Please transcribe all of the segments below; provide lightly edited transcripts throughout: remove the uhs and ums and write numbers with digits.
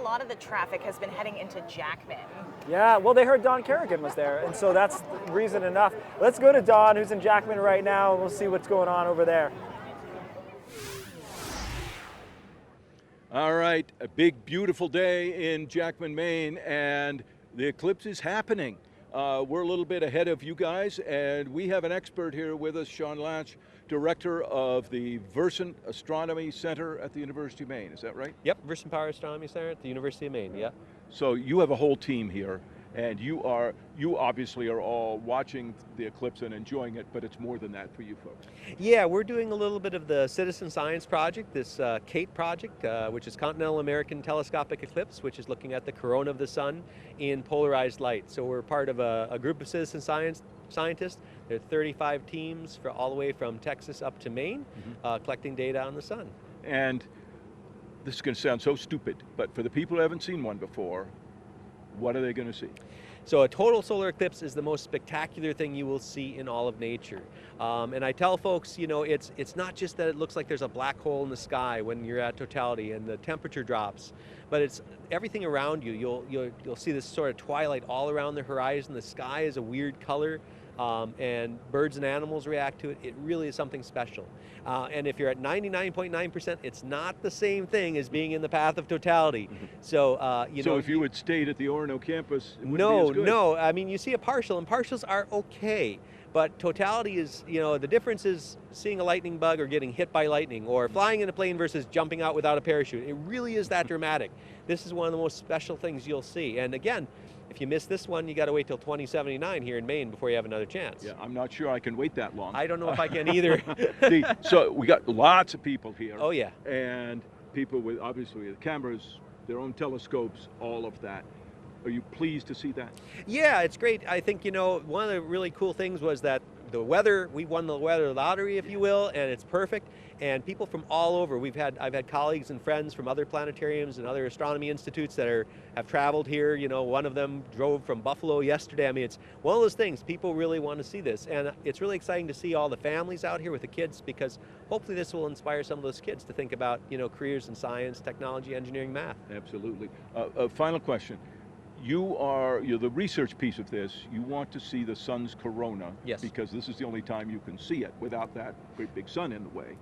lot of the traffic has been heading into Jackman. Yeah, well, they heard Don Kerrigan was there, and so that's reason enough. Let's go to Don, who's in Jackman right now, and we'll see what's going on over there. All right, a big, beautiful day in Jackman, Maine, and the eclipse is happening. We're a little bit ahead of you guys, and we have an expert here with us, Shawn Laatsch, director of the Versant Astronomy Center at the University of Maine. Is that right? Yep, Versant Power Astronomy Center at the University of Maine, yeah. So you have a whole team here, and you obviously are all watching the eclipse and enjoying it, but it's more than that for you folks. Yeah, we're doing a little bit of the citizen science project, this CATE project, which is Continental American Telescopic Eclipse, which is looking at the corona of the sun in polarized light. So we're part of a group of citizen scientists. There are 35 teams all the way from Texas up to Maine, collecting data on the sun. And this is going to sound so stupid, but for the people who haven't seen one before, what are they going to see? So a total solar eclipse is the most spectacular thing you will see in all of nature. And I tell folks, you know, it's not just that it looks like there's a black hole in the sky when you're at totality and the temperature drops, but it's everything around you. You'll see this sort of twilight all around the horizon. The sky is a weird color. And birds and animals react to it. It really is something special. And if you're at 99.9%, it's not the same thing as being in the path of totality. So, So if you had stayed at the Orono campus, it wouldn't no, be as good. no. I mean, you see a partial, and partials are okay. But totality is, you know, the difference is seeing a lightning bug or getting hit by lightning or flying in a plane versus jumping out without a parachute. It really is that dramatic. This is one of the most special things you'll see. And again, if you miss this one, you got to wait till 2079 here in Maine before you have another chance. Yeah, I'm not sure I can wait that long. I don't know if I can either. So we got lots of people here. Oh yeah. And people with, obviously, the cameras, their own telescopes, all of that. Are you pleased to see that? Yeah, it's great. I think, you know, one of the really cool things was that the weather, we won the weather lottery, if you will, and it's perfect. And people from all over, I've had colleagues and friends from other planetariums and other astronomy institutes that have traveled here. You know, one of them drove from Buffalo yesterday. I mean, it's one of those things, people really want to see this. And it's really exciting to see all the families out here with the kids, because hopefully this will inspire some of those kids to think about, you know, careers in science, technology, engineering, math. Absolutely. Final question. You're the research piece of this. You want to see the sun's corona, yes, because this is the only time you can see it without that great big sun in the way.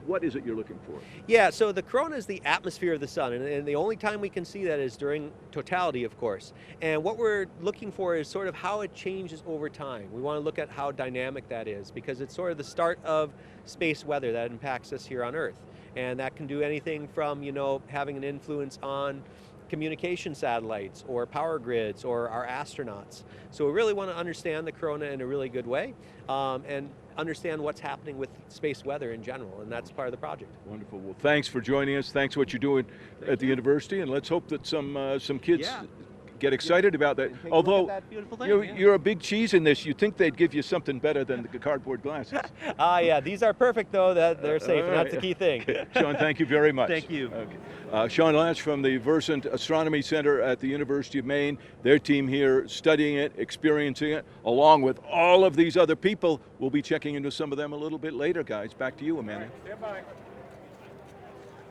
What is it you're looking for? Yeah, so the corona is the atmosphere of the sun, and the only time we can see that is during totality, of course. And what we're looking for is sort of how it changes over time. We want to look at how dynamic that is, because it's sort of the start of space weather that impacts us here on Earth. And that can do anything from, you know, having an influence on communication satellites or power grids or our astronauts. So we really want to understand the corona in a really good way, and understand what's happening with space weather in general, and that's part of the project. Wonderful. Well, thanks for joining us. Thanks for what you're doing at the university, and let's hope that some kids get excited about that. Although you're a big cheese in this, you think they'd give you something better than the cardboard glasses. Yeah, these are perfect though, that they're safe, and that's the key thing. Shawn, thank you very much. Thank you. Okay. Shawn Laatsch from the Versant Astronomy Center at the University of Maine. Their team here studying it, experiencing it, along with all of these other people. We'll be checking into some of them a little bit later, guys. Back to you, Amanda.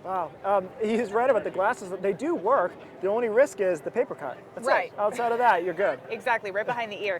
Wow, he's right about the glasses. They do work. The only risk is the paper cut. That's Right. it. Outside of that, you're good. Exactly, right behind the ear.